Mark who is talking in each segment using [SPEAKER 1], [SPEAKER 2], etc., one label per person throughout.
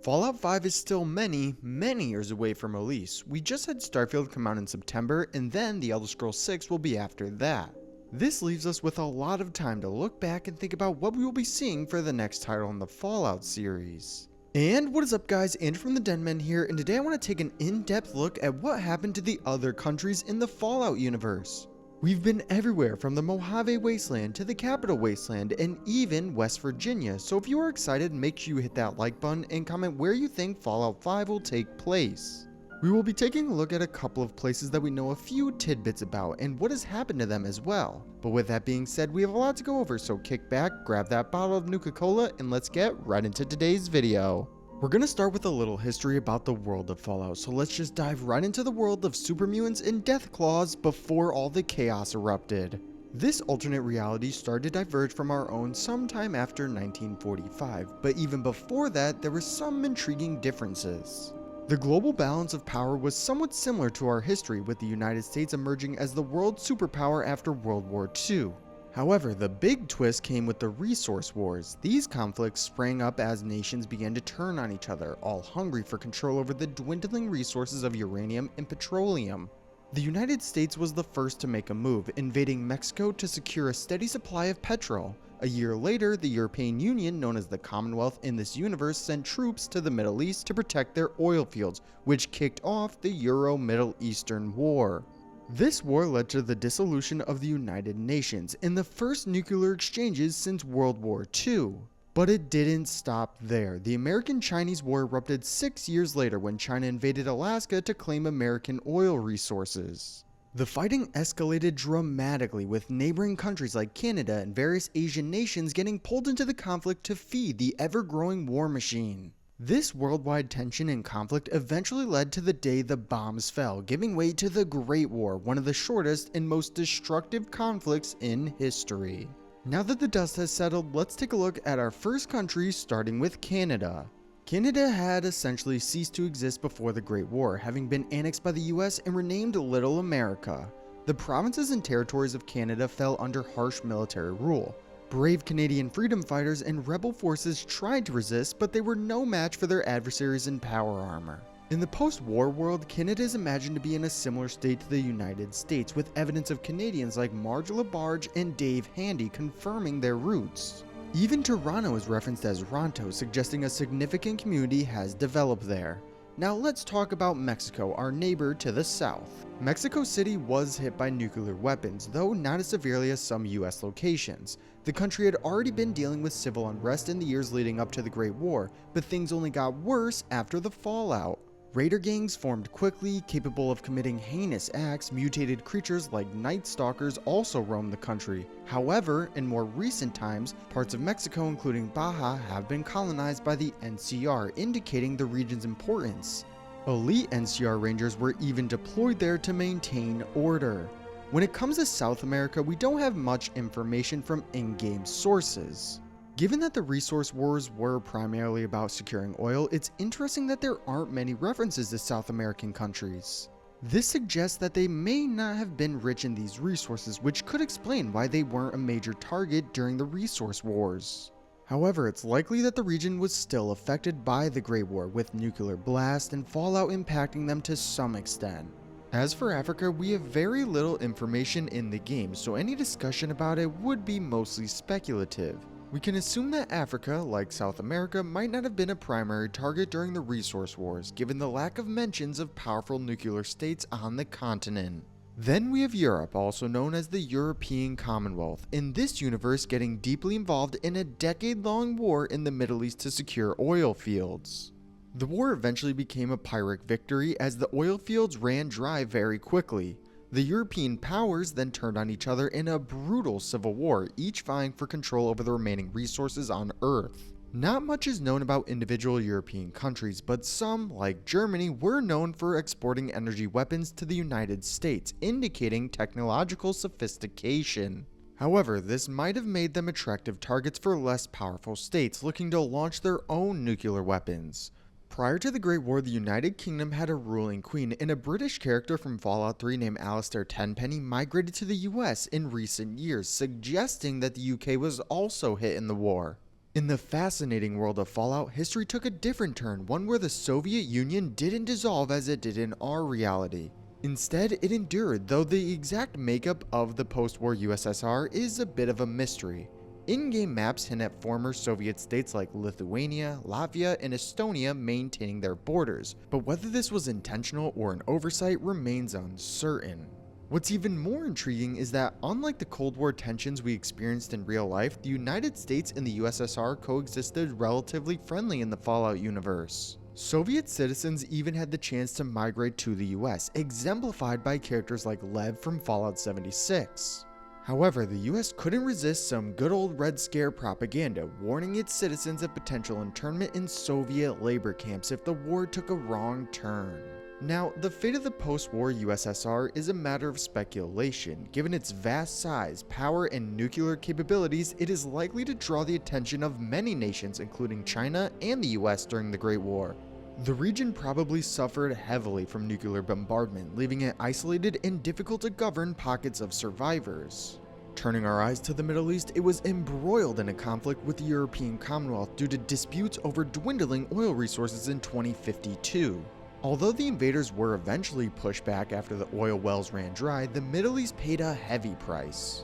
[SPEAKER 1] Fallout 5 is still many years away from release. We just had Starfield come out in September, and then The Elder Scrolls 6 will be after that. This leaves us with a lot of time to look back and think about what we will be seeing for the next title in the Fallout series. And what is up guys, Andrew from the Denman here, and today I want to take an in-depth look at what happened to the other countries in the Fallout universe. We've been everywhere from the Mojave Wasteland to the Capital Wasteland and even West Virginia, so if you are excited, make sure you hit that like button and comment where you think Fallout 5 will take place. We will be taking a look at a couple of places that we know a few tidbits about and what has happened to them as well. But with that being said, we have a lot to go over, so kick back, grab that bottle of Nuka-Cola, and let's get right into today's video. We're gonna start with a little history about the world of Fallout, so let's just dive right into the world of super mutants and Deathclaws before all the chaos erupted. This alternate reality started to diverge from our own sometime after 1945, but even before that, there were some intriguing differences. The global balance of power was somewhat similar to our history, with the United States emerging as the world superpower after World War II. However, the big twist came with the resource wars. These conflicts sprang up as nations began to turn on each other, all hungry for control over the dwindling resources of uranium and petroleum. The United States was the first to make a move, invading Mexico to secure a steady supply of petrol. A year later, the European Union, known as the Commonwealth in this universe, sent troops to the Middle East to protect their oil fields, which kicked off the Euro-Middle Eastern War. This war led to the dissolution of the United Nations and the first nuclear exchanges since World War II. But it didn't stop there. The American-Chinese War erupted 6 years later when China invaded Alaska to claim American oil resources. The fighting escalated dramatically, with neighboring countries like Canada and various Asian nations getting pulled into the conflict to feed the ever-growing war machine. This worldwide tension and conflict eventually led to the day the bombs fell, giving way to the Great War, one of the shortest and most destructive conflicts in history. Now that the dust has settled, let's take a look at our first country, starting with Canada. Canada had essentially ceased to exist before the Great War, having been annexed by the US and renamed Little America. The provinces and territories of Canada fell under harsh military rule. Brave Canadian freedom fighters and rebel forces tried to resist, but they were no match for their adversaries in power armor. In the post-war world, Canada is imagined to be in a similar state to the United States, with evidence of Canadians like Marge LaBarge and Dave Handy confirming their roots. Even Toronto is referenced as Ronto, suggesting a significant community has developed there. Now let's talk about Mexico, our neighbor to the south. Mexico City was hit by nuclear weapons, though not as severely as some US locations. The country had already been dealing with civil unrest in the years leading up to the Great War, but things only got worse after the fallout. Raider gangs formed quickly, capable of committing heinous acts. Mutated creatures like Night Stalkers also roamed the country. However, in more recent times, parts of Mexico, including Baja, have been colonized by the NCR, indicating the region's importance. Elite NCR Rangers were even deployed there to maintain order. When it comes to South America, we don't have much information from in-game sources. Given that the resource wars were primarily about securing oil, it's interesting that there aren't many references to South American countries. This suggests that they may not have been rich in these resources, which could explain why they weren't a major target during the resource wars. However, it's likely that the region was still affected by the Great War, with nuclear blast and fallout impacting them to some extent. As for Africa, we have very little information in the game, so any discussion about it would be mostly speculative. We can assume that Africa, like South America, might not have been a primary target during the resource wars, given the lack of mentions of powerful nuclear states on the continent. Then we have Europe, also known as the European Commonwealth, in this universe getting deeply involved in a decade-long war in the Middle East to secure oil fields. The war eventually became a Pyrrhic victory as the oil fields ran dry very quickly. The European powers then turned on each other in a brutal civil war, each vying for control over the remaining resources on Earth. Not much is known about individual European countries, but some, like Germany, were known for exporting energy weapons to the United States, indicating technological sophistication. However, this might have made them attractive targets for less powerful states looking to launch their own nuclear weapons. Prior to the Great War, the United Kingdom had a ruling queen, and a British character from Fallout 3 named Alistair Tenpenny migrated to the US in recent years, suggesting that the UK was also hit in the war. In the fascinating world of Fallout, history took a different turn, one where the Soviet Union didn't dissolve as it did in our reality. Instead, it endured, though the exact makeup of the post-war USSR is a bit of a mystery. In-game maps hint at former Soviet states like Lithuania, Latvia, and Estonia maintaining their borders, but whether this was intentional or an oversight remains uncertain. What's even more intriguing is that, unlike the Cold War tensions we experienced in real life, the United States and the USSR coexisted relatively friendly in the Fallout universe. Soviet citizens even had the chance to migrate to the US, exemplified by characters like Lev from Fallout 76. However, the US couldn't resist some good old Red Scare propaganda, warning its citizens of potential internment in Soviet labor camps if the war took a wrong turn. Now, the fate of the post-war USSR is a matter of speculation. Given its vast size, power, and nuclear capabilities, it is likely to draw the attention of many nations, including China and the US during the Great War. The region probably suffered heavily from nuclear bombardment, leaving it isolated and difficult to govern pockets of survivors. Turning our eyes to the Middle East, it was embroiled in a conflict with the European Commonwealth due to disputes over dwindling oil resources in 2052. Although the invaders were eventually pushed back after the oil wells ran dry, the Middle East paid a heavy price.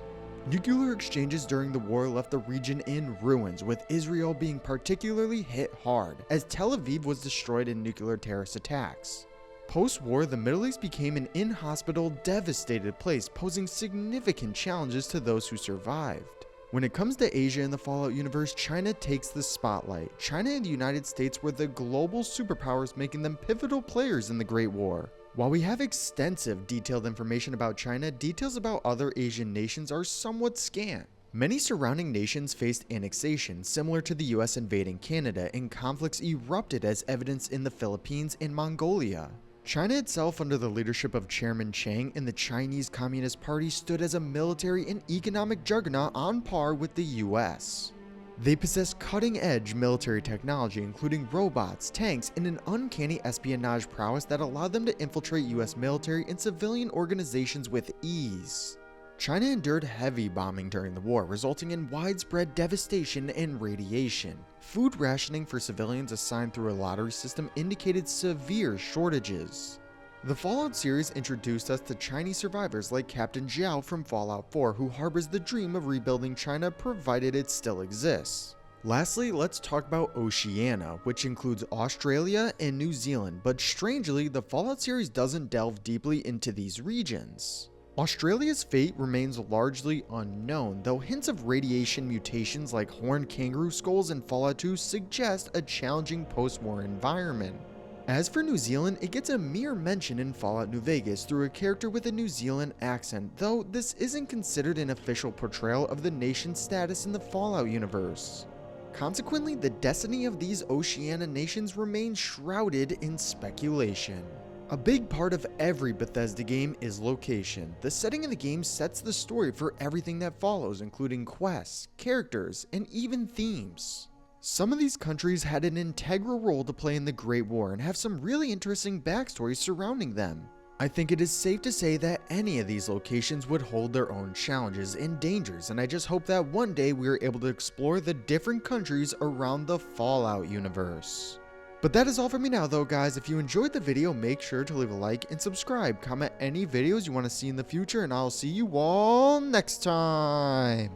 [SPEAKER 1] Nuclear exchanges during the war left the region in ruins, with Israel being particularly hit hard, as Tel Aviv was destroyed in nuclear terrorist attacks. Post-war, the Middle East became an inhospitable, devastated place, posing significant challenges to those who survived. When it comes to Asia in the Fallout universe, China takes the spotlight. China and the United States were the global superpowers, making them pivotal players in the Great War. While we have extensive detailed information about China, details about other Asian nations are somewhat scant. Many surrounding nations faced annexation, similar to the US invading Canada, and conflicts erupted as evidenced in the Philippines and Mongolia. China itself, under the leadership of Chairman Chiang and the Chinese Communist Party, stood as a military and economic juggernaut on par with the US. They possess cutting-edge military technology, including robots, tanks, and an uncanny espionage prowess that allowed them to infiltrate US military and civilian organizations with ease. China endured heavy bombing during the war, resulting in widespread devastation and radiation. Food rationing for civilians assigned through a lottery system indicated severe shortages. The Fallout series introduced us to Chinese survivors like Captain Zhao from Fallout 4, who harbors the dream of rebuilding China provided it still exists. Lastly, let's talk about Oceania, which includes Australia and New Zealand, but strangely, the Fallout series doesn't delve deeply into these regions. Australia's fate remains largely unknown, though hints of radiation mutations like horned kangaroo skulls in Fallout 2 suggest a challenging post-war environment. As for New Zealand, it gets a mere mention in Fallout New Vegas through a character with a New Zealand accent, though this isn't considered an official portrayal of the nation's status in the Fallout universe. Consequently, the destiny of these Oceania nations remains shrouded in speculation. A big part of every Bethesda game is location. The setting of the game sets the story for everything that follows, including quests, characters, and even themes. Some of these countries had an integral role to play in the Great War and have some really interesting backstories surrounding them. I think it is safe to say that any of these locations would hold their own challenges and dangers, and I just hope that one day we are able to explore the different countries around the Fallout universe. But that is all for me now though, guys. If you enjoyed the video, make sure to leave a like and subscribe. Comment any videos you want to see in the future, and I'll see you all next time.